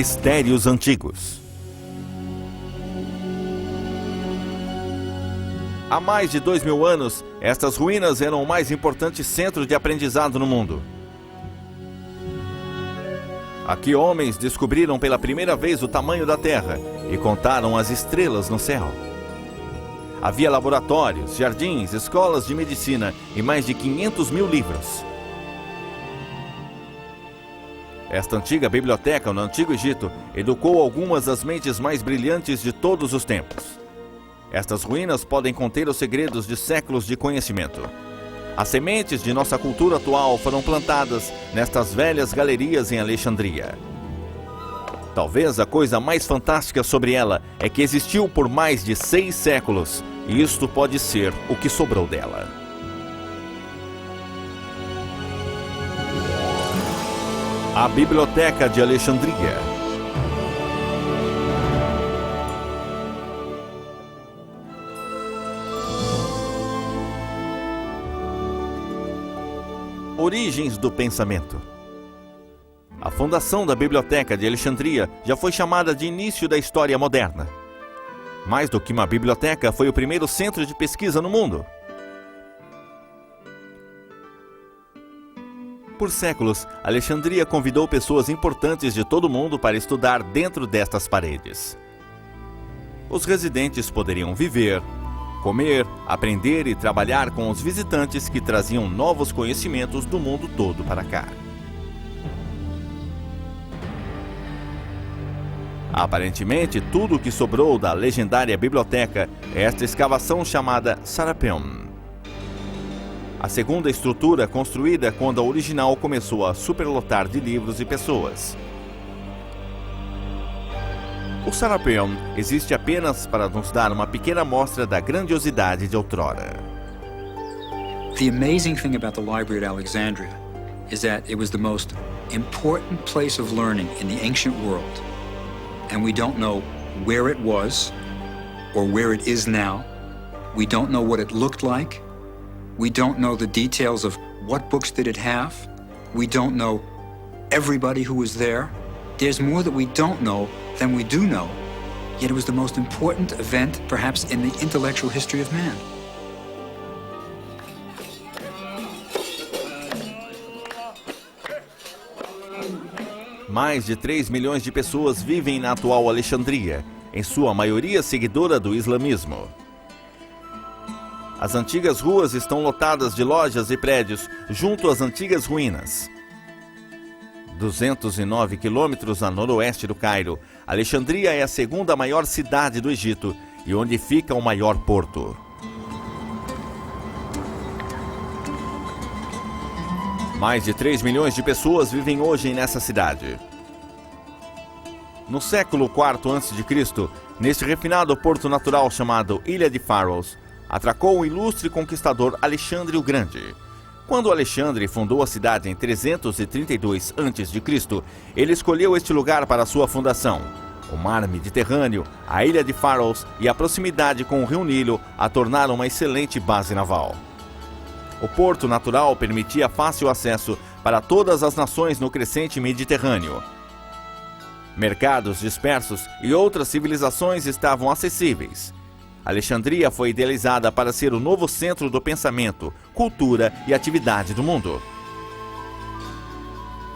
Mistérios antigos. Há mais de 2000 anos, estas ruínas eram o mais importante centro de aprendizado no mundo. Aqui homens descobriram pela primeira vez o tamanho da Terra e contaram as estrelas no céu. Havia laboratórios, jardins, escolas de medicina e mais de 500 mil livros. Esta antiga biblioteca no Antigo Egito educou algumas das mentes mais brilhantes de todos os tempos. Estas ruínas podem conter os segredos de séculos de conhecimento. As sementes de nossa cultura atual foram plantadas nestas velhas galerias em Alexandria. Talvez a coisa mais fantástica sobre ela é que existiu por mais de 6 séculos, e isto pode ser o que sobrou dela. A Biblioteca de Alexandria. Origens do pensamento. A fundação da Biblioteca de Alexandria já foi chamada de início da história moderna. Mais do que uma biblioteca, foi o primeiro centro de pesquisa no mundo. Por séculos, Alexandria convidou pessoas importantes de todo o mundo para estudar dentro destas paredes. Os residentes poderiam viver, comer, aprender e trabalhar com os visitantes que traziam novos conhecimentos do mundo todo para cá. Aparentemente, tudo o que sobrou da legendária biblioteca é esta escavação chamada Serapeum. A segunda estrutura construída quando a original começou a superlotar de livros e pessoas. O Serapeum existe apenas para nos dar uma pequena amostra da grandiosidade de outrora. The amazing thing about the Library at Alexandria is that it was the most important place of learning in the ancient world. And we don't know where it was or where it is now. We don't know what it looked like. We don't know the details of what books did it have. We don't know everybody who was there. There's more that we don't know than we do know. Yet it was the most important event, perhaps, in the intellectual history of man. Mais de 3 milhões de pessoas vivem na atual Alexandria, em sua maioria seguidora do islamismo. As antigas ruas estão lotadas de lojas e prédios junto às antigas ruínas. 209 quilômetros a noroeste do Cairo, Alexandria é a segunda maior cidade do Egito e onde fica o maior porto. Mais de 3 milhões de pessoas vivem hoje nessa cidade. No século IV a.C., neste refinado porto natural chamado Ilha de Faros, atracou o ilustre conquistador Alexandre o Grande. Quando Alexandre fundou a cidade em 332 a.C., ele escolheu este lugar para sua fundação. O mar Mediterrâneo, a Ilha de Faros e a proximidade com o rio Nilo a tornaram uma excelente base naval. O porto natural permitia fácil acesso para todas as nações no crescente Mediterrâneo. Mercados dispersos e outras civilizações estavam acessíveis. Alexandria foi idealizada para ser o novo centro do pensamento, cultura e atividade do mundo.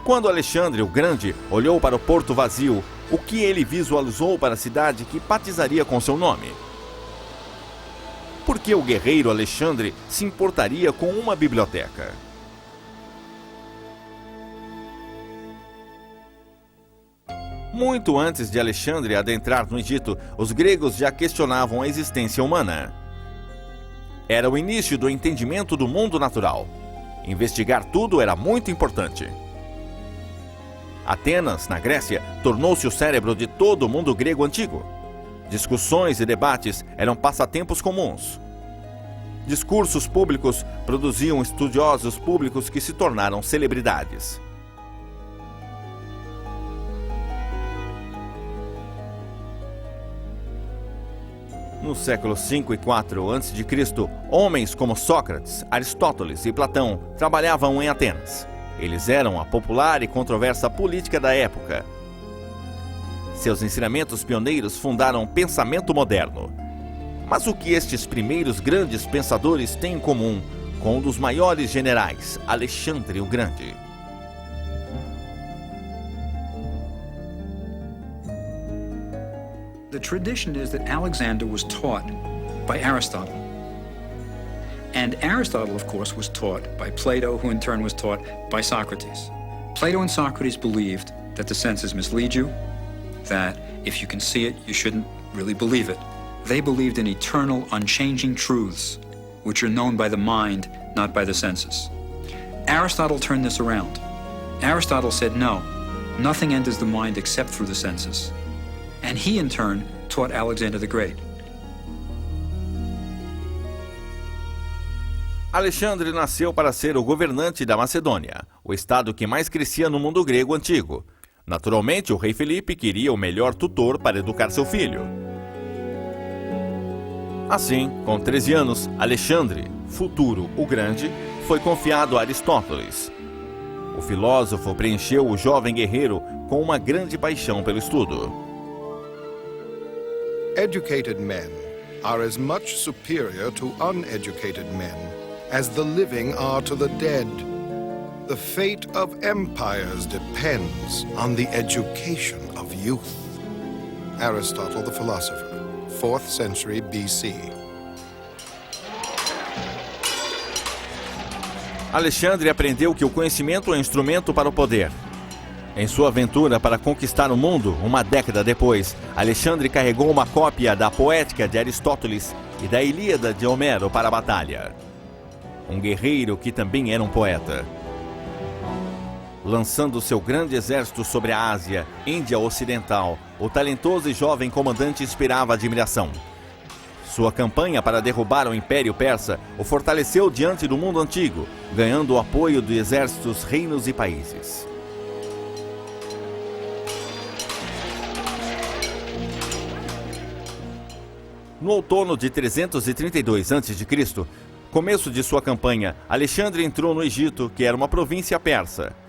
Quando Alexandre o Grande olhou para o porto vazio, o que ele visualizou para a cidade que batizaria com seu nome? Por que o guerreiro Alexandre se importaria com uma biblioteca? Muito antes de Alexandre adentrar no Egito, os gregos já questionavam a existência humana. Era o início do entendimento do mundo natural. Investigar tudo era muito importante. Atenas, na Grécia, tornou-se o cérebro de todo o mundo grego antigo. Discussões e debates eram passatempos comuns. Discursos públicos produziam estudiosos públicos que se tornaram celebridades. No século V e IV a.C., homens como Sócrates, Aristóteles e Platão trabalhavam em Atenas. Eles eram a popular e controversa política da época. Seus ensinamentos pioneiros fundaram o pensamento moderno. Mas o que estes primeiros grandes pensadores têm em comum com um dos maiores generais, Alexandre o Grande? The tradition is that Alexander was taught by Aristotle. And Aristotle, of course, was taught by Plato, who in turn was taught by Socrates. Plato and Socrates believed that the senses mislead you, that if you can see it, you shouldn't really believe it. They believed in eternal, unchanging truths, which are known by the mind, not by the senses. Aristotle turned this around. Aristotle said, no, nothing enters the mind except through the senses. And he, in turn, taught Alexander the Great. Alexandre nasceu para ser o governante da Macedônia, o estado que mais crescia no mundo grego antigo. Naturalmente, o rei Felipe queria o melhor tutor para educar seu filho. Assim, com 13 anos, Alexandre, futuro o Grande, foi confiado a Aristóteles. O filósofo preencheu o jovem guerreiro com uma grande paixão pelo estudo. Educated men are as much superior to uneducated men as the living are to the dead. The fate of empires depends on the education of youth. Aristotle the philosopher, 4th century BC. Alexandre aprendeu que o conhecimento é um instrumento para o poder. Em sua aventura para conquistar o mundo, uma década depois, Alexandre carregou uma cópia da Poética de Aristóteles e da Ilíada de Homero para a batalha. Um guerreiro que também era um poeta. Lançando seu grande exército sobre a Ásia, Índia Ocidental, o talentoso e jovem comandante inspirava admiração. Sua campanha para derrubar o Império Persa o fortaleceu diante do mundo antigo, ganhando o apoio de exércitos, reinos e países. No outono de 332 a.C., começo de sua campanha, Alexandre entrou no Egito, que era uma província persa.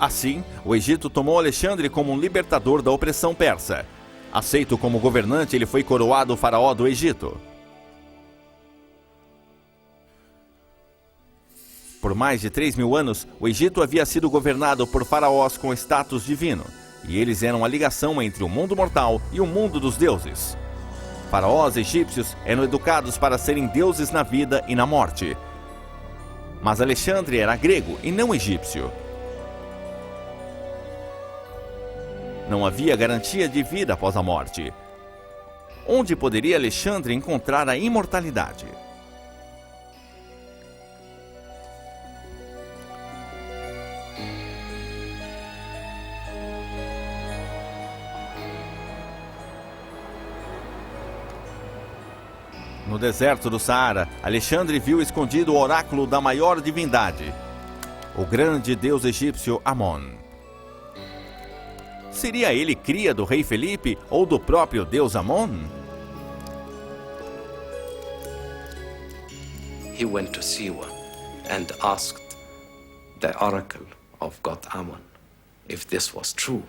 Assim, o Egito tomou Alexandre como um libertador da opressão persa. Aceito como governante, ele foi coroado faraó do Egito. Por mais de 3.000 anos, o Egito havia sido governado por faraós com status divino. E eles eram a ligação entre o mundo mortal e o mundo dos deuses. Faraós egípcios eram educados para serem deuses na vida e na morte. Mas Alexandre era grego e não egípcio. Não havia garantia de vida após a morte. Onde poderia Alexandre encontrar a imortalidade? No deserto do Saara, Alexandre viu escondido o oráculo da maior divindade, o grande deus egípcio Amon. Seria ele cria do rei Felipe ou do próprio deus Amon? He went to Siwa and asked the oracle of God Amon if this was true.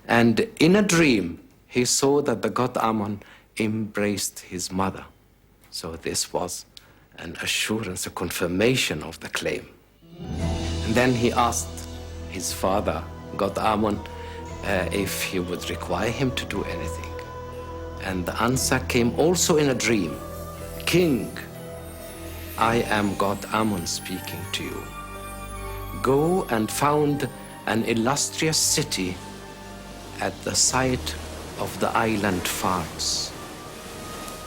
And in a dream, he saw that the god Amon embraced his mother. So this was an assurance, a confirmation of the claim. And then he asked his father, God Amon, if he would require him to do anything. And the answer came also in a dream. King, I am God Amon speaking to you. Go and found an illustrious city at the site of the island Pharos.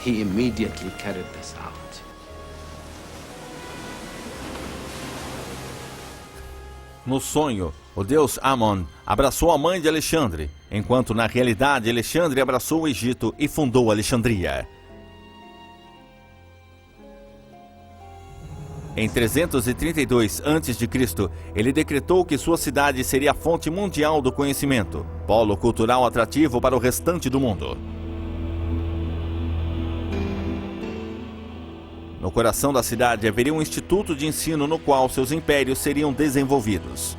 He immediately carried this out. No sonho, o deus Amon abraçou a mãe de Alexandre, enquanto na realidade Alexandre abraçou o Egito e fundou Alexandria. Em 332 a.C., ele decretou que sua cidade seria a fonte mundial do conhecimento, polo cultural atrativo para o restante do mundo. No coração da cidade haveria um instituto de ensino no qual seus impérios seriam desenvolvidos.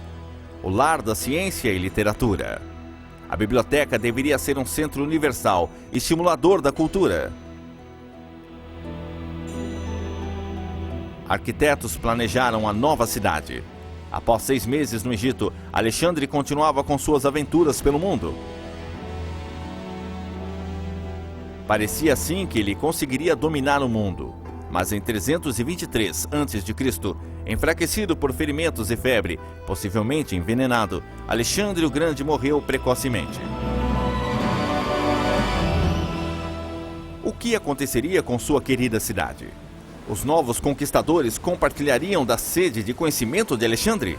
O lar da ciência e literatura. A biblioteca deveria ser um centro universal e estimulador da cultura. Arquitetos planejaram a nova cidade. Após 6 meses no Egito, Alexandre continuava com suas aventuras pelo mundo. Parecia assim que ele conseguiria dominar o mundo. Mas em 323 a.C., enfraquecido por ferimentos e febre, possivelmente envenenado, Alexandre o Grande morreu precocemente. O que aconteceria com sua querida cidade? Os novos conquistadores compartilhariam da sede de conhecimento de Alexandre?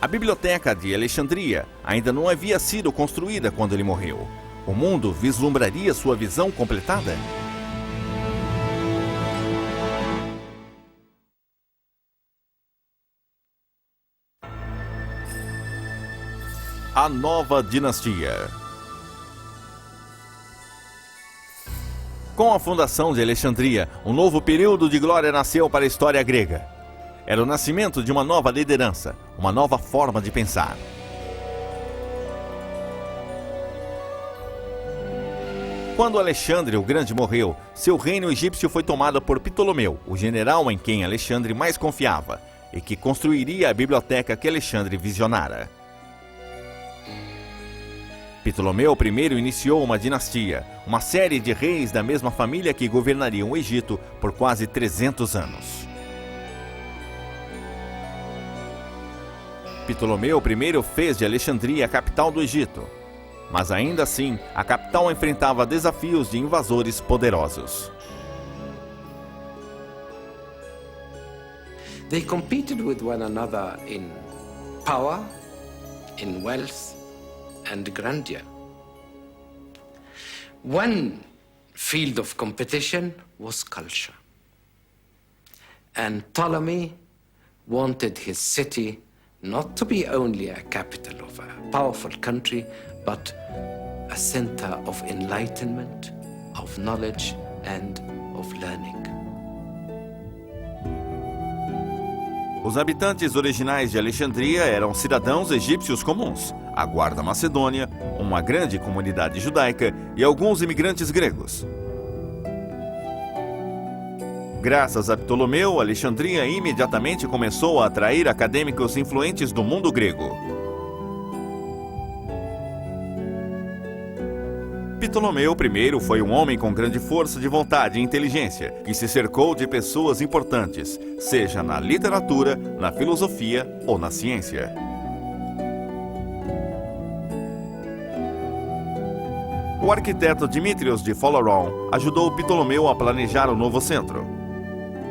A biblioteca de Alexandria ainda não havia sido construída quando ele morreu. O mundo vislumbraria sua visão completada? A nova dinastia. Com a fundação de Alexandria, um novo período de glória nasceu para a história grega. Era o nascimento de uma nova liderança, uma nova forma de pensar. Quando Alexandre o Grande morreu, seu reino egípcio foi tomado por Ptolomeu, o general em quem Alexandre mais confiava, e que construiria a biblioteca que Alexandre visionara. Ptolomeu I iniciou uma dinastia, uma série de reis da mesma família que governariam o Egito por quase 300 anos. Ptolomeu I fez de Alexandria a capital do Egito, mas ainda assim a capital enfrentava desafios de invasores poderosos. They competed with one another in power, in wealth, and grandeur. One field of competition was culture. And Ptolemy wanted his city not to be only a capital of a powerful country, but a center of enlightenment, of knowledge, and of learning. Os habitantes originais de Alexandria eram cidadãos egípcios comuns, a guarda macedônia, uma grande comunidade judaica e alguns imigrantes gregos. Graças a Ptolomeu, Alexandria imediatamente começou a atrair acadêmicos influentes do mundo grego. Ptolomeu I foi um homem com grande força de vontade e inteligência, que se cercou de pessoas importantes, seja na literatura, na filosofia ou na ciência. O arquiteto Dimitrios de Phaleron ajudou Ptolomeu a planejar o novo centro.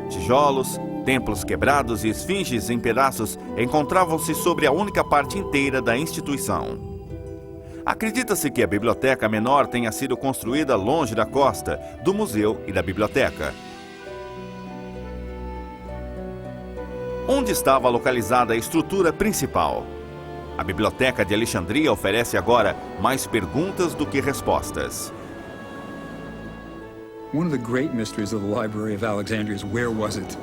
Tijolos, templos quebrados e esfinges em pedaços encontravam-se sobre a única parte inteira da instituição. Acredita-se que a biblioteca menor tenha sido construída longe da costa, do museu e da biblioteca. Onde estava localizada a estrutura principal? A biblioteca de Alexandria oferece agora mais perguntas do que respostas. One of the great mysteries of the Library of Alexandria is where was it?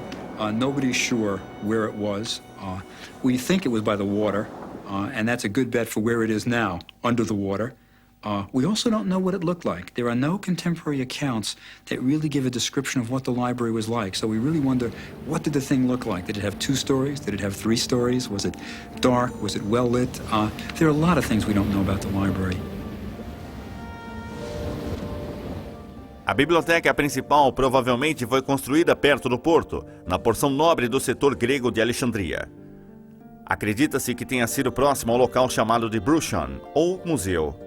Nobody's sure where it was. We think it was by the water. And that's a good bet for where it is now, under the water. We also don't know what it looked like. There are no contemporary accounts that really give a description of what the library was like. So we really wonder, what did the thing look like? Did it have 2 stories? Did it have 3 stories? Was it dark? Was it well lit? There are a lot of things we don't know about the library. A biblioteca principal provavelmente foi construída perto do porto, na porção nobre do setor grego de Alexandria. Acredita-se que tenha sido próximo ao local chamado de Bruchon, ou museu.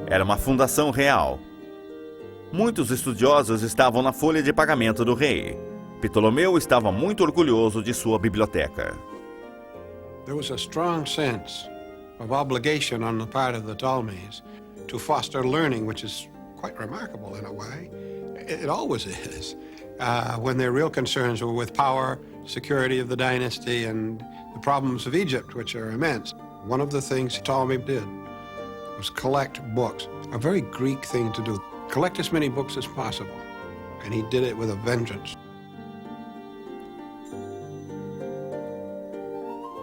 Era uma fundação real. Muitos estudiosos estavam na folha de pagamento do rei. Ptolomeu estava muito orgulhoso de sua biblioteca. There was a strong sense of obligation on the part of the Ptolemies to foster learning, which is quite remarkable in a way. It always is. When their real concerns were with power, security of the dynasty, and the problems of Egypt, which are immense. One of the things Ptolemy did was collect books, a very Greek thing to do. Collect as many books as possible. and he did it with a vengeance.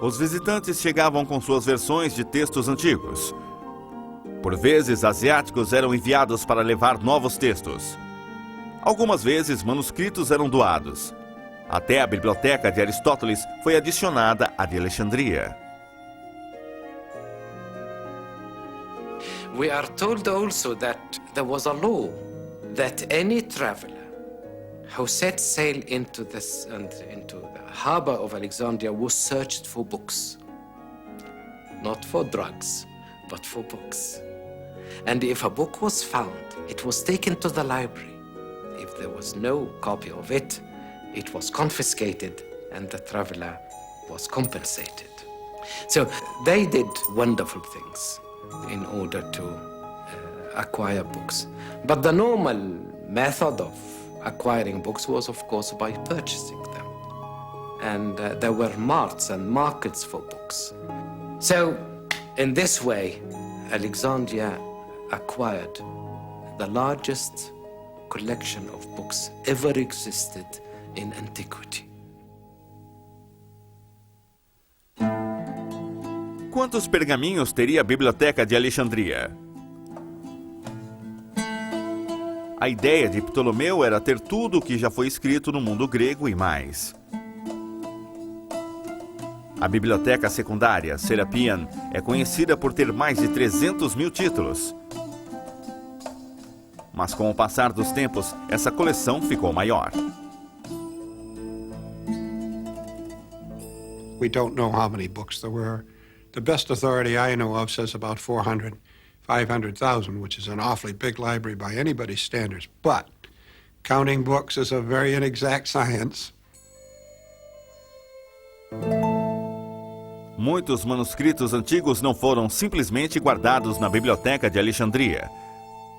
Os visitantes chegavam com suas versões de textos antigos. Por vezes, asiáticos eram enviados para levar novos textos. Algumas vezes, manuscritos eram doados. Até a biblioteca de Aristóteles foi adicionada à de Alexandria. We are told also that there was a law that any traveler who set sail into the harbor of Alexandria was searched for books. Not for drugs, but for books. And if a book was found, it was taken to the library. If there was no copy of it, it was confiscated and the traveler was compensated. So they did wonderful things in order to acquire books. But the normal method of acquiring books was, of course, by purchasing them. And there were marts and markets for books. So, in this way, Alexandria acquired the largest collection of books ever existed in antiquity. Quantos pergaminhos teria a Biblioteca de Alexandria? A ideia de Ptolomeu era ter tudo o que já foi escrito no mundo grego e mais. A biblioteca secundária, Serapion, é conhecida por ter mais de 300 mil títulos. Mas com o passar dos tempos, essa coleção ficou maior. We don't know how many books there were. The best authority I know of says about 400, 500,000, which is an awfully big library by anybody's standards. But counting books is a very inexact science. Muitos manuscritos antigos não foram simplesmente guardados na Biblioteca de Alexandria,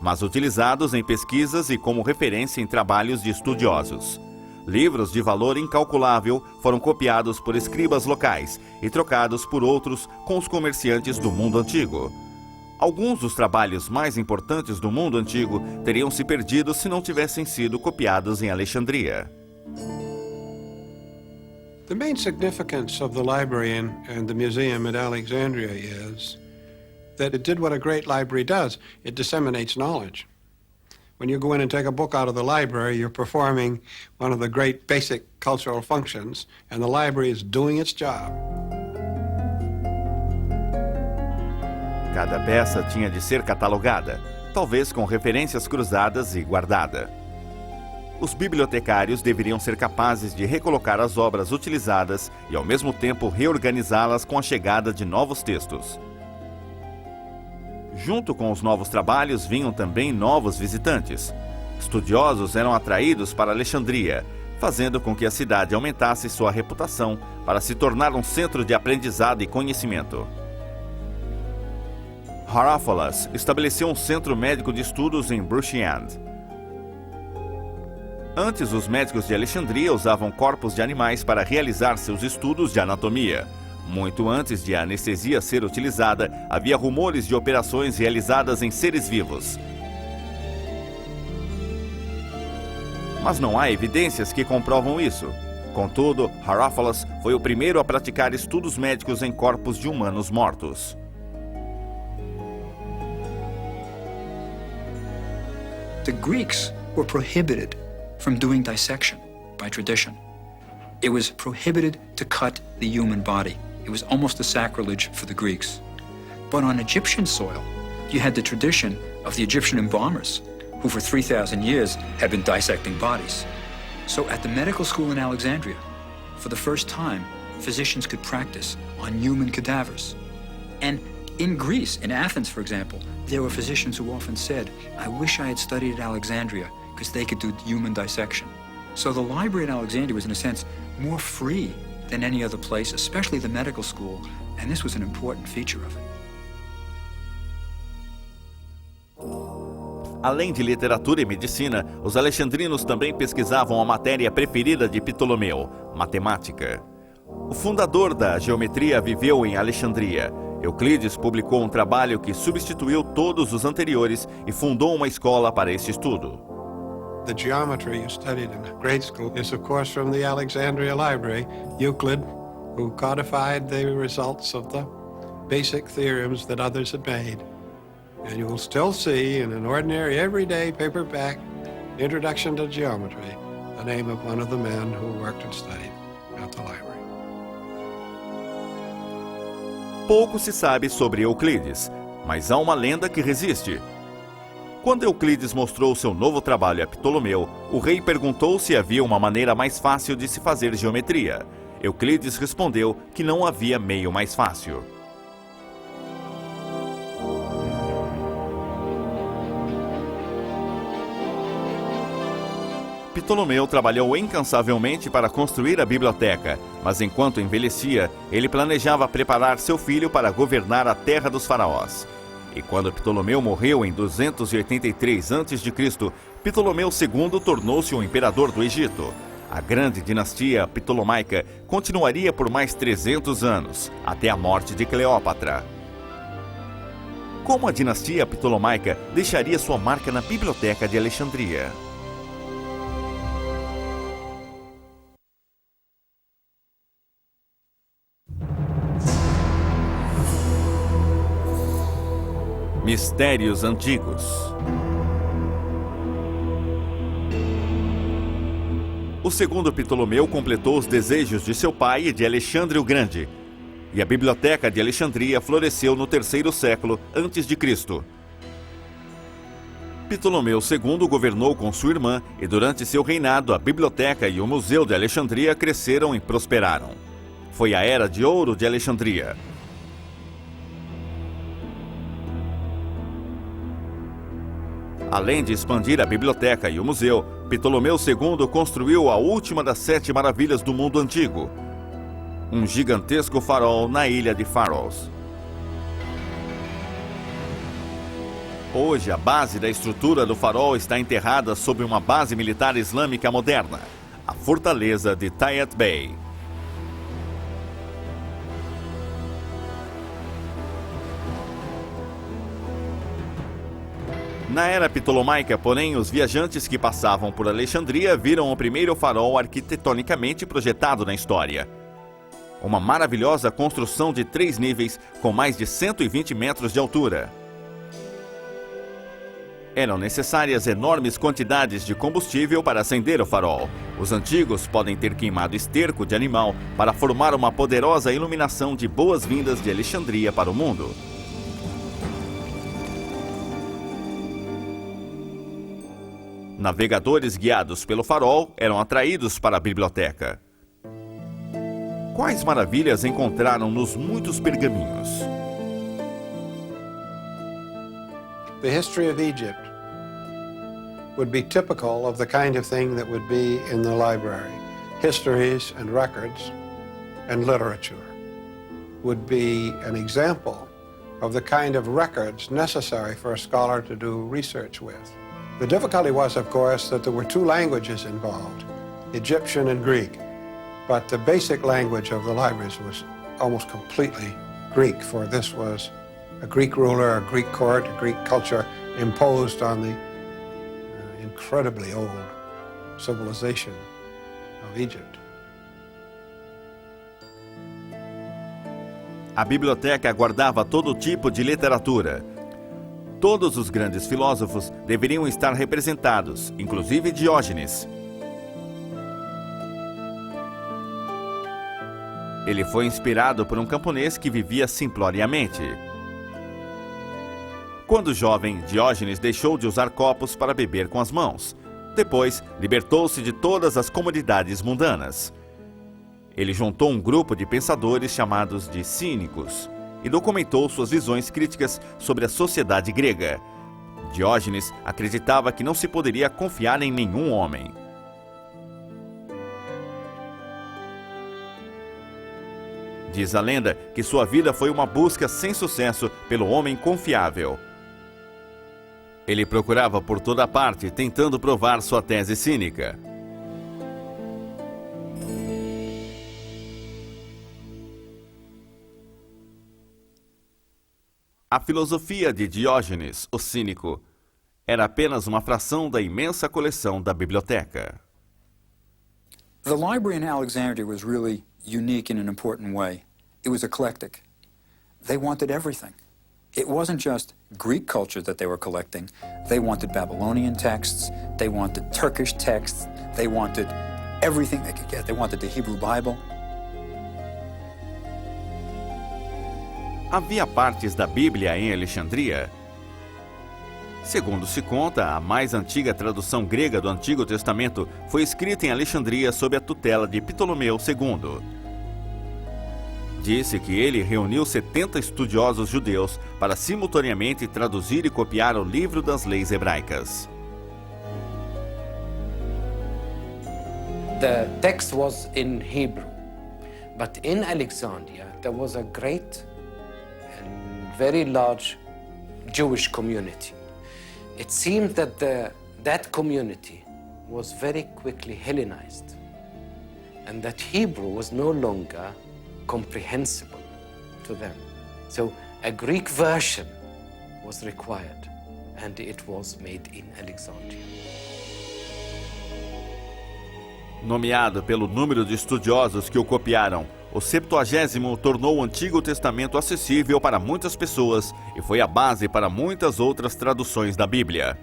mas utilizados em pesquisas e como referência em trabalhos de estudiosos. Livros de valor incalculável foram copiados por escribas locais e trocados por outros com os comerciantes do mundo antigo. Alguns dos trabalhos mais importantes do mundo antigo teriam se perdido se não tivessem sido copiados em Alexandria. The main significance of the library and the museum at Alexandria is that it did what a great library does. It disseminates knowledge. When you go in and take a book out of the library, you're performing one of the great basic cultural functions, and the library is doing its job. Cada peça tinha de ser catalogada, talvez com referências cruzadas e guardada. Os bibliotecários deveriam ser capazes de recolocar as obras utilizadas e, ao mesmo tempo, reorganizá-las com a chegada de novos textos. Junto com os novos trabalhos vinham também novos visitantes. Estudiosos eram atraídos para Alexandria, fazendo com que a cidade aumentasse sua reputação para se tornar um centro de aprendizado e conhecimento. Herophilus estabeleceu um centro médico de estudos em Bruchiand. Antes, os médicos de Alexandria usavam corpos de animais para realizar seus estudos de anatomia. Muito antes de a anestesia ser utilizada, havia rumores de operações realizadas em seres vivos. Mas não há evidências que comprovam isso. Contudo, Herophilus foi o primeiro a praticar estudos médicos em corpos de humanos mortos. The Greeks were prohibited from doing dissection by tradition. It was prohibited to cut the human body. It was almost a sacrilege for the Greeks. But on Egyptian soil, you had the tradition of the Egyptian embalmers, who for 3,000 years had been dissecting bodies. So at the medical school in Alexandria, for the first time, physicians could practice on human cadavers. And in Greece, in Athens, for example, there were physicians who often said, I wish I had studied at Alexandria because they could do human dissection. So the library at Alexandria was, in a sense, more free than any other place, especially the medical school, and this was an important feature of it. Além de literatura e medicina, os alexandrinos também pesquisavam a matéria preferida de Ptolomeu, matemática. O fundador da geometria viveu em Alexandria. Euclides publicou um trabalho que substituiu todos os anteriores e fundou uma escola para esse estudo. The geometry you studied in grade school is, of course, from the Alexandria Library. Euclid, who codified the results of the basic theorems that others had made. And you will still see in an ordinary, everyday paperback introduction to geometry the name of one of the men who worked and studied at the library. Pouco se sabe sobre Euclides, mas há uma lenda que resiste. Quando Euclides mostrou seu novo trabalho a Ptolomeu, o rei perguntou se havia uma maneira mais fácil de se fazer geometria. Euclides respondeu que não havia meio mais fácil. Ptolomeu trabalhou incansavelmente para construir a biblioteca, mas enquanto envelhecia, ele planejava preparar seu filho para governar a terra dos faraós. E quando Ptolomeu morreu em 283 a.C., Ptolomeu II tornou-se o imperador do Egito. A grande dinastia ptolomaica continuaria por mais 300 anos, até a morte de Cleópatra. Como a dinastia ptolomaica deixaria sua marca na Biblioteca de Alexandria? Mistérios antigos. O segundo Ptolomeu completou os desejos de seu pai e de Alexandre o Grande, e a Biblioteca de Alexandria floresceu no terceiro século a.C. Ptolomeu II governou com sua irmã, e durante seu reinado a Biblioteca e o Museu de Alexandria cresceram e prosperaram. Foi a Era de Ouro de Alexandria. Além de expandir a biblioteca e o museu, Ptolomeu II construiu a última das 7 maravilhas do mundo antigo, um gigantesco farol na ilha de Faros. Hoje, a base da estrutura do farol está enterrada sob uma base militar islâmica moderna, a fortaleza de Tayat Bey. Na era ptolomaica, porém, os viajantes que passavam por Alexandria viram o primeiro farol arquitetonicamente projetado na história. Uma maravilhosa construção de 3 níveis com mais de 120 metros de altura. Eram necessárias enormes quantidades de combustível para acender o farol. Os antigos podem ter queimado esterco de animal para formar uma poderosa iluminação de boas-vindas de Alexandria para o mundo. Navegadores guiados pelo farol eram atraídos para a biblioteca. Quais maravilhas encontraram nos muitos pergaminhos? The history of Egypt would be typical of the kind of thing that would be in the library. Histories and records and literature would be an example of the kind of records necessary for a scholar to do research with. The difficulty was, of course, that there were 2 languages involved, Egyptian and Greek. But the basic language of the libraries was almost completely Greek, for this was a Greek ruler, a Greek court, a Greek culture imposed on the incredibly old civilization of Egypt. A biblioteca guardava todo tipo de literatura. Todos os grandes filósofos deveriam estar representados, inclusive Diógenes. Ele foi inspirado por um camponês que vivia simploriamente. Quando jovem, Diógenes deixou de usar copos para beber com as mãos. Depois, libertou-se de todas as comodidades mundanas. Ele juntou um grupo de pensadores chamados de cínicos e documentou suas visões críticas sobre a sociedade grega. Diógenes acreditava que não se poderia confiar em nenhum homem. Diz a lenda que sua vida foi uma busca sem sucesso pelo homem confiável. Ele procurava por toda parte, tentando provar sua tese cínica. A filosofia de Diógenes, o cínico, era apenas uma fração da imensa coleção da biblioteca. The library in Alexandria was really unique in an important way. It was eclectic. They wanted everything. It wasn't just Greek culture that they were collecting. They wanted Babylonian texts, they wanted Turkish texts, they wanted everything they could get. They wanted the Hebrew Bible. Havia partes da Bíblia em Alexandria. Segundo se conta, a mais antiga tradução grega do Antigo Testamento foi escrita em Alexandria sob a tutela de Ptolomeu II. Disse que ele reuniu 70 estudiosos judeus para simultaneamente traduzir e copiar o livro das leis hebraicas. The text was in Hebrew, but in Alexandria there was a great and very large Jewish community. It seemed that that community was very quickly Hellenized, and that Hebrew was no longer comprehensible to them. So a Greek version was required, and it was made in Alexandria. Nomeado pelo número de estudiosos que o copiaram, o Septuagésimo tornou o Antigo Testamento acessível para muitas pessoas e foi a base para muitas outras traduções da Bíblia.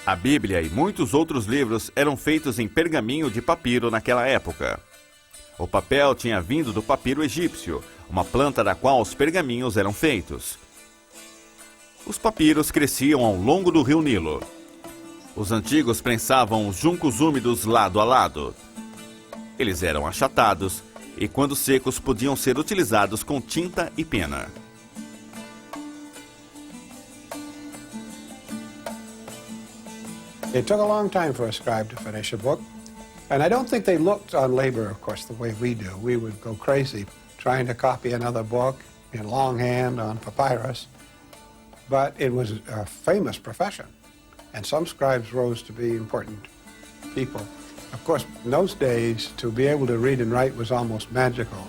A Bíblia e muitos outros livros eram feitos em pergaminho de papiro naquela época. O papel tinha vindo do papiro egípcio, uma planta da qual os pergaminhos eram feitos. Os papiros cresciam ao longo do rio Nilo. Os antigos prensavam os juncos úmidos lado a lado. Eles eram achatados e, quando secos, podiam ser utilizados com tinta e pena. It took a long time for a scribe to finish a book, and I don't think they looked on labor, of course, the way we do. We would go crazy trying to copy another book in longhand on papyrus, but it was a famous profession, and some scribes rose to be important people. Of course, in those days, to be able to read and write was almost magical.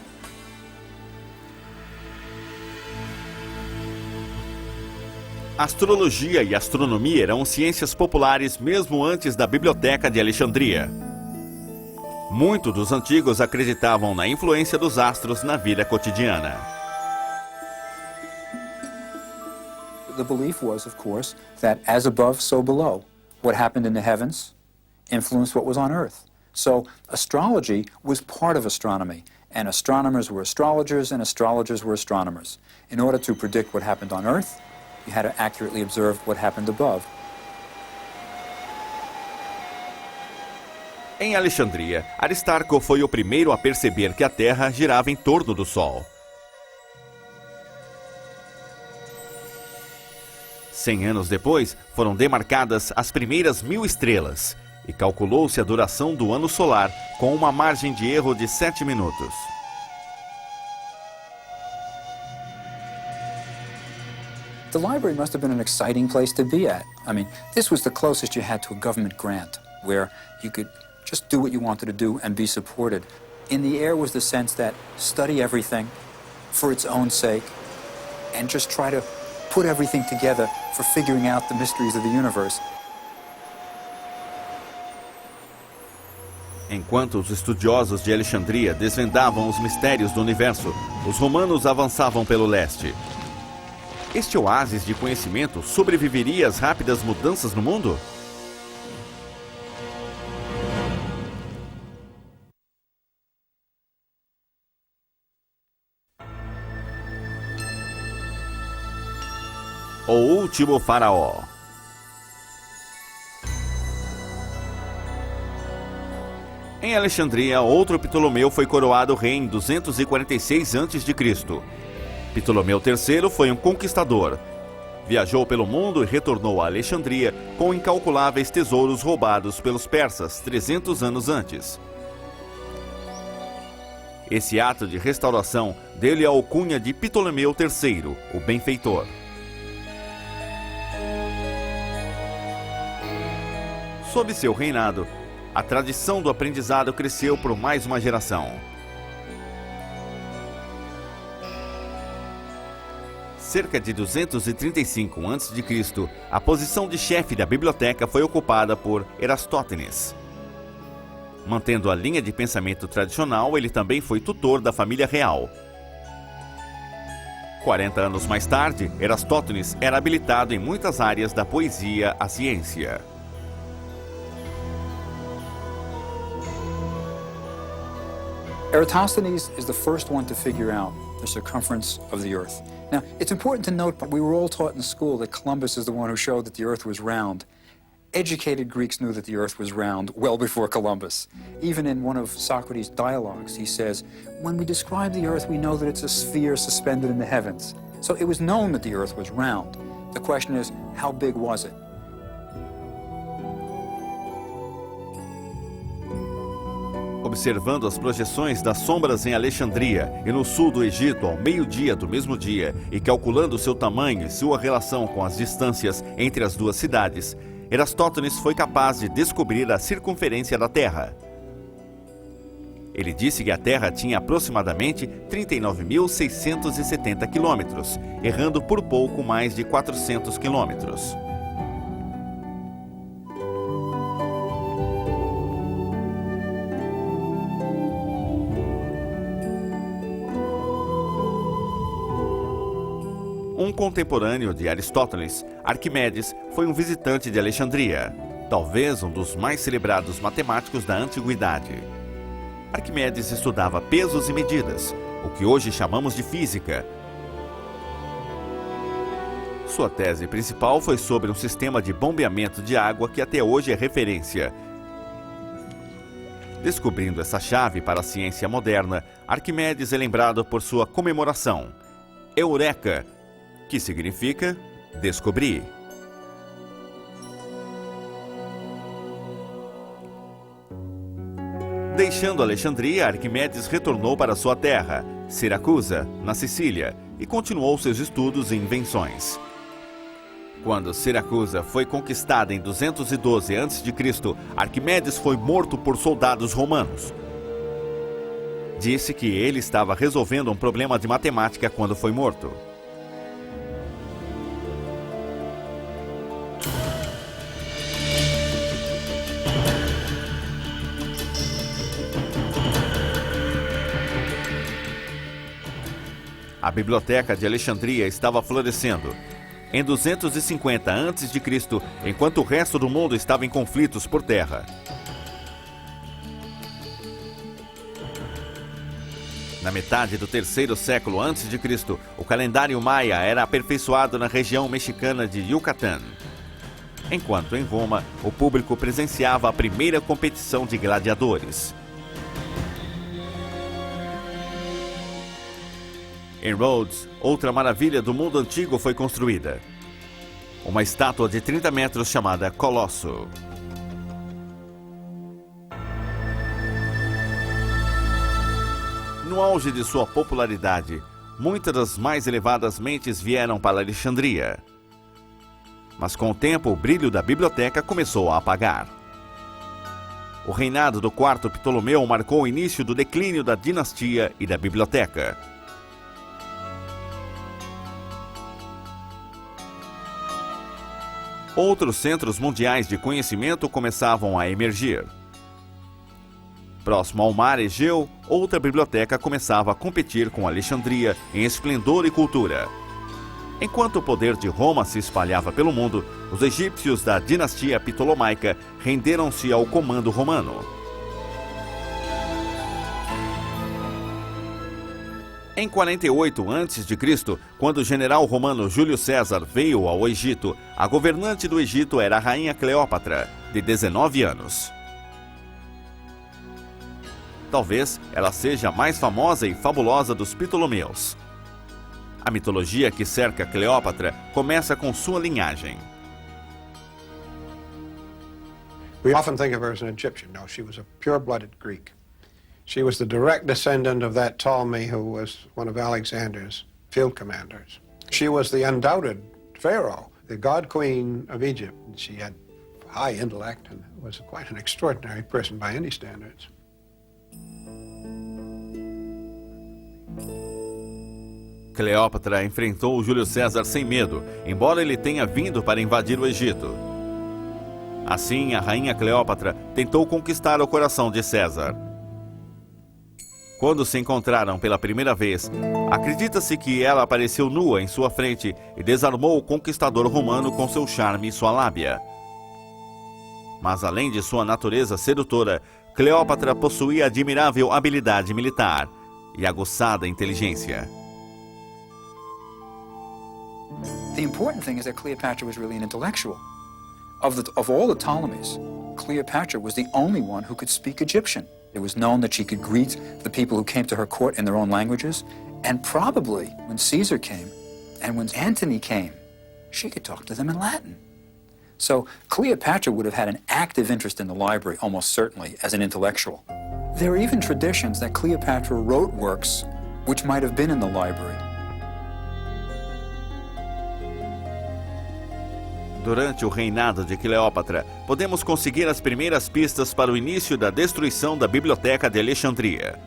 Astrologia e astronomia eram ciências populares mesmo antes da Biblioteca de Alexandria. Muitos dos antigos acreditavam na influência dos astros na vida cotidiana. The belief was, of course, that as above, so below. What happened in the heavens influenced what was on earth. So astrology was part of astronomy, and astronomers were astrologers, and astrologers were astronomers. In order to predict what happened on earth, you had to accurately observe what happened above. Em Alexandria, Aristarco foi o primeiro a perceber que a Terra girava em torno do Sol. 100 anos depois, foram demarcadas as primeiras 1000 estrelas e calculou-se a duração do ano solar com uma margem de erro de 7 minutos. The library must have been an exciting place to be at. I mean, this was the closest you had to a government grant, where you could just do what you wanted to do and be supported. In the air was the sense that study everything for its own sake and just try to put everything together for figuring out the mysteries of the universe. Enquanto os estudiosos de Alexandria desvendavam os mistérios do universo, os romanos avançavam pelo leste. Este oásis de conhecimento sobreviveria às rápidas mudanças no mundo? O último faraó. Em Alexandria, outro Ptolomeu foi coroado rei em 246 a.C. Ptolomeu III foi um conquistador. Viajou pelo mundo e retornou a Alexandria com incalculáveis tesouros roubados pelos persas 300 anos antes. Esse ato de restauração deu-lhe a alcunha de Ptolomeu III, o benfeitor. Sob seu reinado, a tradição do aprendizado cresceu por mais uma geração. cerca de 235 a.C., a posição de chefe da biblioteca foi ocupada por Erastótenes. Mantendo a linha de pensamento tradicional, ele também foi tutor da família real. 40 anos mais tarde, Erastótenes era habilitado em muitas áreas da poesia à ciência. Eratosthenes is the first one to figure out the circumference of the Earth. Now, it's important to note that we were all taught in school that Columbus is the one who showed that the Earth was round. Educated Greeks knew that the Earth was round well before Columbus. Even in one of Socrates' dialogues, he says, "When we describe the Earth, we know that it's a sphere suspended in the heavens." So it was known that the Earth was round. The question is, how big was it? Observando as projeções das sombras em Alexandria e no sul do Egito ao meio-dia do mesmo dia e calculando seu tamanho e sua relação com as distâncias entre as duas cidades, Erastótenes foi capaz de descobrir a circunferência da Terra. Ele disse que a Terra tinha aproximadamente 39.670 quilômetros, errando por pouco mais de 400 quilômetros. Um contemporâneo de Aristóteles, Arquimedes, foi um visitante de Alexandria, talvez um dos mais celebrados matemáticos da antiguidade. Arquimedes estudava pesos e medidas, o que hoje chamamos de física. Sua tese principal foi sobre um sistema de bombeamento de água que até hoje é referência. Descobrindo essa chave para a ciência moderna, Arquimedes é lembrado por sua comemoração, Eureka, que significa descobrir. Deixando Alexandria, Arquimedes retornou para sua terra, Siracusa, na Sicília, e continuou seus estudos e invenções. Quando Siracusa foi conquistada em 212 a.C., Arquimedes foi morto por soldados romanos. Disse que ele estava resolvendo um problema de matemática quando foi morto. A biblioteca de Alexandria estava florescendo. Em 250 a.C., enquanto o resto do mundo estava em conflitos por terra. Na metade do terceiro século a.C., o calendário maia era aperfeiçoado na região mexicana de Yucatán. Enquanto em Roma, o público presenciava a primeira competição de gladiadores. Em Rhodes, outra maravilha do mundo antigo foi construída. Uma estátua de 30 metros chamada Colosso. No auge de sua popularidade, muitas das mais elevadas mentes vieram para Alexandria. Mas com o tempo, o brilho da biblioteca começou a apagar. O reinado do quarto Ptolomeu marcou o início do declínio da dinastia e da biblioteca. Outros centros mundiais de conhecimento começavam a emergir. Próximo ao mar Egeu, outra biblioteca começava a competir com Alexandria em esplendor e cultura. Enquanto o poder de Roma se espalhava pelo mundo, os egípcios da dinastia ptolomaica renderam-se ao comando romano. Em 48 a.C., quando o general romano Júlio César veio ao Egito, a governante do Egito era a rainha Cleópatra, de 19 anos. Talvez ela seja a mais famosa e fabulosa dos Ptolomeus. A mitologia que cerca Cleópatra começa com sua linhagem. We often think of her as an Egyptian. No, she was a pure-blooded Greek. She was the direct descendant of that Ptolemy who was one of Alexander's field commanders. She was the undoubted pharaoh, the god queen of Egypt. She had high intellect and was quite an extraordinary person by any standards. Cleópatra enfrentou Júlio César sem medo, embora ele tenha vindo para invadir o Egito. Assim, a rainha Cleópatra tentou conquistar o coração de César. Quando se encontraram pela primeira vez, acredita-se que ela apareceu nua em sua frente e desarmou o conquistador romano com seu charme e sua lábia. Mas além de sua natureza sedutora, Cleópatra possuía admirável habilidade militar e aguçada inteligência. The important thing is that Cleopatra was really an intellectual. Of all the Ptolemies, Cleopatra was the only one who could speak Egyptian. It was known that she could greet the people who came to her court in their own languages, and probably when Caesar came and when Antony came, she could talk to them in Latin. So Cleopatra would have had an active interest in the library, almost certainly, as an intellectual. There are even traditions that Cleopatra wrote works which might have been in the library. Durante o reinado de Cleópatra, podemos conseguir as primeiras pistas para o início da destruição da Biblioteca de Alexandria.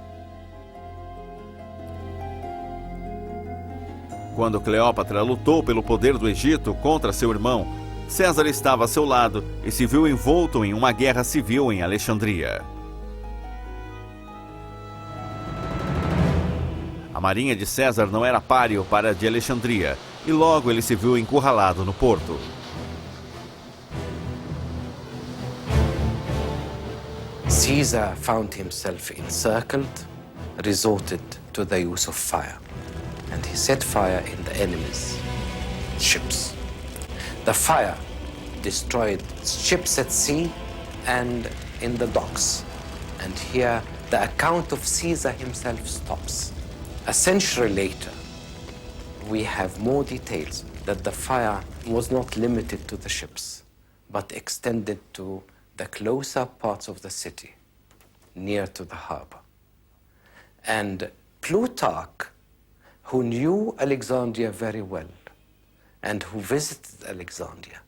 Quando Cleópatra lutou pelo poder do Egito contra seu irmão, César estava a seu lado e se viu envolto em uma guerra civil em Alexandria. A marinha de César não era páreo para a de Alexandria, e logo ele se viu encurralado no porto. Caesar found himself encircled, resorted to the use of fire, and he set fire in the enemy's ships. The fire destroyed ships at sea and in the docks. And here the account of Caesar himself stops. A century later, we have more details that the fire was not limited to the ships, but extended to the closer parts of the city, near to the harbor. And Plutarch, who knew Alexandria very well, and who visited Alexandria,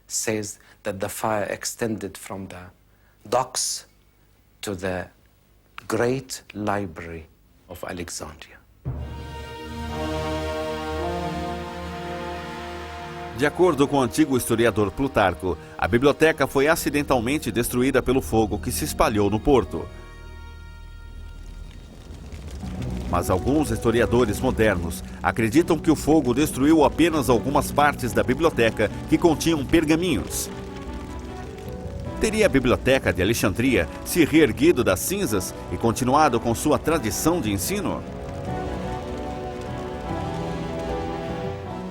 says that the fire extended from the docks to the great library of Alexandria. De acordo com o antigo historiador Plutarco, a biblioteca foi acidentalmente destruída pelo fogo que se espalhou no porto. Mas alguns historiadores modernos acreditam que o fogo destruiu apenas algumas partes da biblioteca que continham pergaminhos. Teria a Biblioteca de Alexandria se reerguido das cinzas e continuado com sua tradição de ensino?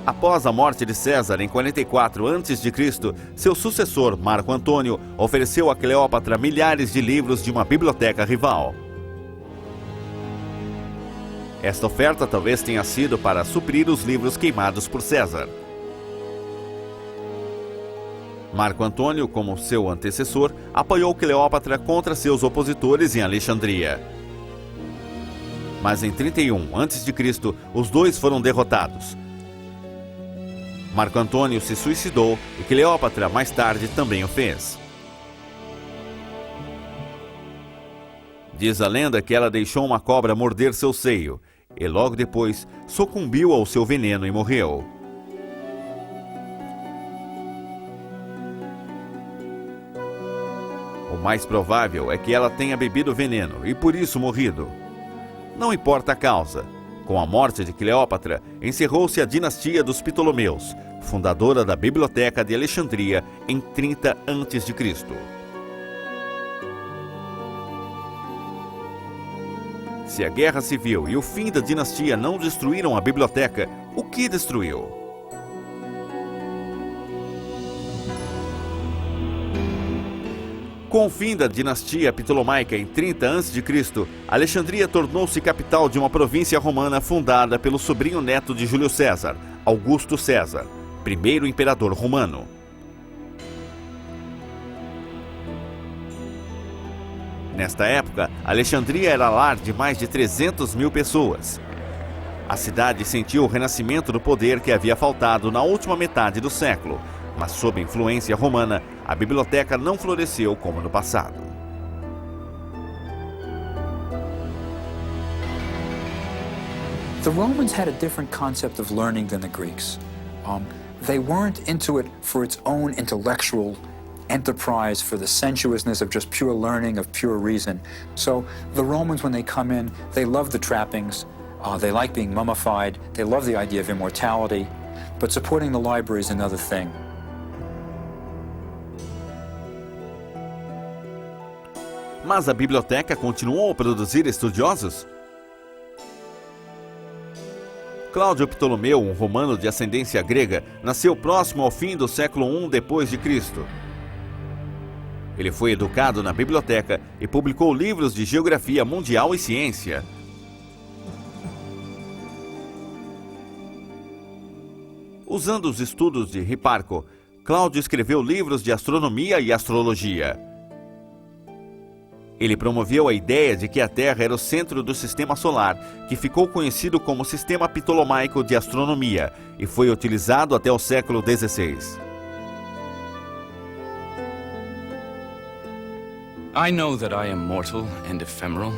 Após a morte de César em 44 a.C., seu sucessor, Marco Antônio, ofereceu a Cleópatra milhares de livros de uma biblioteca rival. Esta oferta talvez tenha sido para suprir os livros queimados por César. Marco Antônio, como seu antecessor, apoiou Cleópatra contra seus opositores em Alexandria. Mas em 31 a.C., os dois foram derrotados. Marco Antônio se suicidou e Cleópatra mais tarde também o fez. Diz a lenda que ela deixou uma cobra morder seu seio e logo depois sucumbiu ao seu veneno e morreu. O mais provável é que ela tenha bebido veneno e por isso morrido. Não importa a causa. Com a morte de Cleópatra, encerrou-se a dinastia dos Ptolomeus, fundadora da Biblioteca de Alexandria em 30 a.C. Se a Guerra Civil e o fim da dinastia não destruíram a biblioteca, o que destruiu? Com o fim da dinastia ptolomaica em 30 a.C., Alexandria tornou-se capital de uma província romana fundada pelo sobrinho neto de Júlio César, Augusto César, primeiro imperador romano. Nesta época, Alexandria era lar de mais de 300 mil pessoas. A cidade sentiu o renascimento do poder que havia faltado na última metade do século, mas sob influência romana, a biblioteca não floresceu como no passado. The Romans had a different concept of learning than the Greeks. They weren't into it for its own intellectual enterprise, for the sensuousness of just pure learning, of pure reason. So the Romans, when they come in, they love the trappings, they like being mummified, they love the idea of immortality, but supporting the library is another thing. Mas a biblioteca continuou a produzir estudiosos? Cláudio Ptolomeu, um romano de ascendência grega, nasceu próximo ao fim do século I depois de Cristo. Ele foi educado na biblioteca e publicou livros de geografia mundial e ciência. Usando os estudos de Hiparco, Cláudio escreveu livros de astronomia e astrologia. Ele promoveu a ideia de que a Terra era o centro do sistema solar, que ficou conhecido como Sistema Ptolomaico de Astronomia e foi utilizado até o século XVI. I know that I am mortal and ephemeral,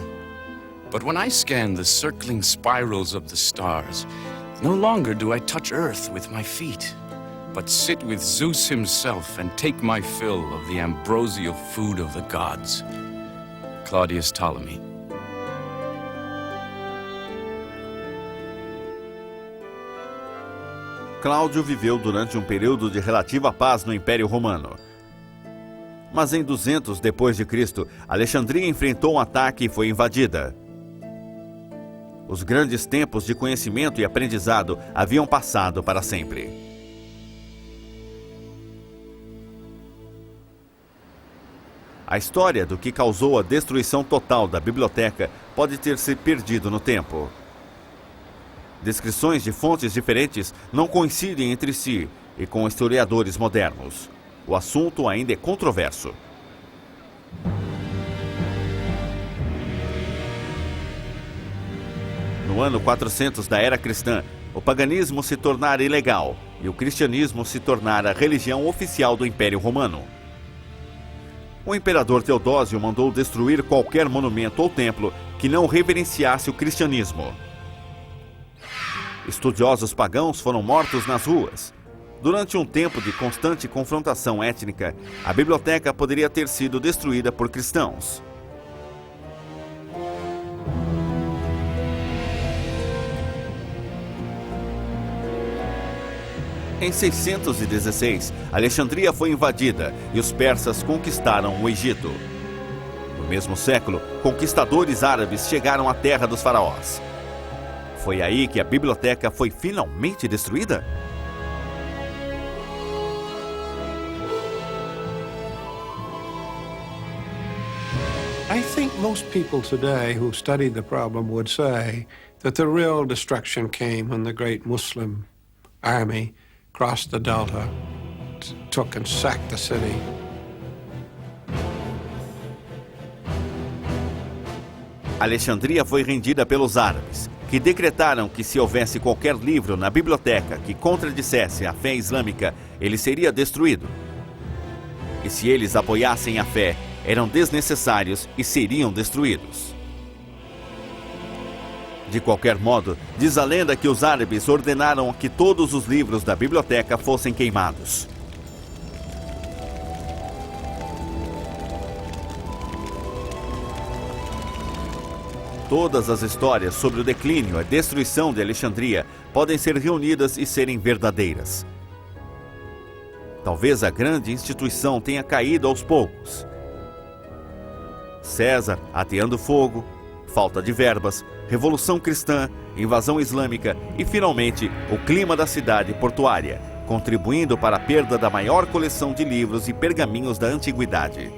but when I scan the circling spirals of the stars, no longer do I touch Earth with my feet, but sit with Zeus himself and take my fill of the ambrosial food of the gods. Claudius Ptolemy. Cláudio viveu durante um período de relativa paz no Império Romano. Mas em 200 depois de Cristo, Alexandria enfrentou um ataque e foi invadida. Os grandes tempos de conhecimento e aprendizado haviam passado para sempre. A história do que causou a destruição total da biblioteca pode ter se perdido no tempo. Descrições de fontes diferentes não coincidem entre si e com historiadores modernos. O assunto ainda é controverso. No ano 400 da era cristã, o paganismo se tornara ilegal e o cristianismo se tornara a religião oficial do Império Romano. O imperador Teodósio mandou destruir qualquer monumento ou templo que não reverenciasse o cristianismo. Estudiosos pagãos foram mortos nas ruas. Durante um tempo de constante confrontação étnica, a biblioteca poderia ter sido destruída por cristãos. Em 616, Alexandria foi invadida e os persas conquistaram o Egito. No mesmo século, conquistadores árabes chegaram à terra dos faraós. Foi aí que a biblioteca foi finalmente destruída? I think most people today who study the problem would say that the real destruction came when the great Muslim army crossed the Delta, took and sacked the city. Alexandria foi rendida pelos árabes, que decretaram que se houvesse qualquer livro na biblioteca que contradissesse a fé islâmica, ele seria destruído. E se eles apoiassem a fé, eram desnecessários e seriam destruídos. De qualquer modo, diz a lenda que os árabes ordenaram que todos os livros da biblioteca fossem queimados. Todas as histórias sobre o declínio e a destruição de Alexandria podem ser reunidas e serem verdadeiras. Talvez a grande instituição tenha caído aos poucos. César ateando fogo, falta de verbas, Revolução Cristã, invasão islâmica e, finalmente, o clima da cidade portuária, contribuindo para a perda da maior coleção de livros e pergaminhos da antiguidade.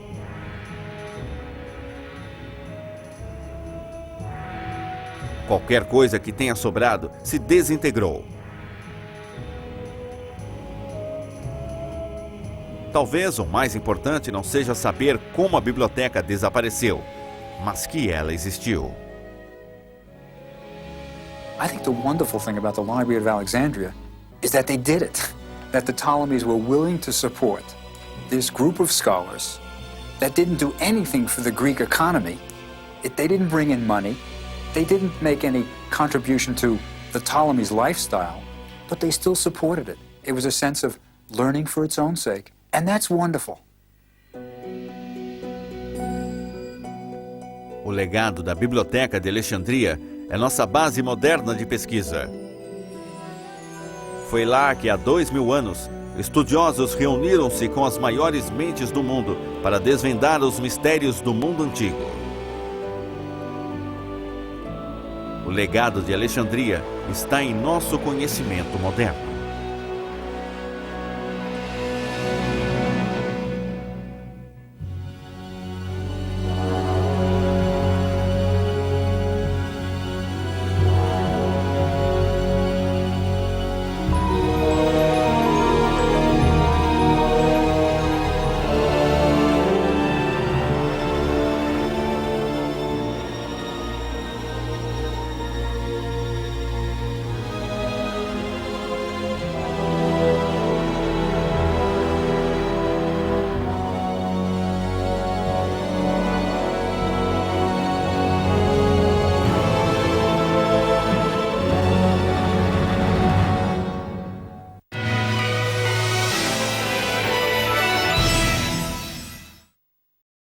Qualquer coisa que tenha sobrado se desintegrou. Talvez o mais importante não seja saber como a biblioteca desapareceu, mas que ela existiu. I think the wonderful thing about the Library of Alexandria is that they did it, that the Ptolemies were willing to support this group of scholars that didn't do anything for the Greek economy. They didn't bring in money. They didn't make any contribution to the Ptolemies' lifestyle, but they still supported it. It was a sense of learning for its own sake, and that's wonderful. O legado da Biblioteca de Alexandria é nossa base moderna de pesquisa. Foi lá que há 2000 anos, estudiosos reuniram-se com as maiores mentes do mundo para desvendar os mistérios do mundo antigo. O legado de Alexandria está em nosso conhecimento moderno.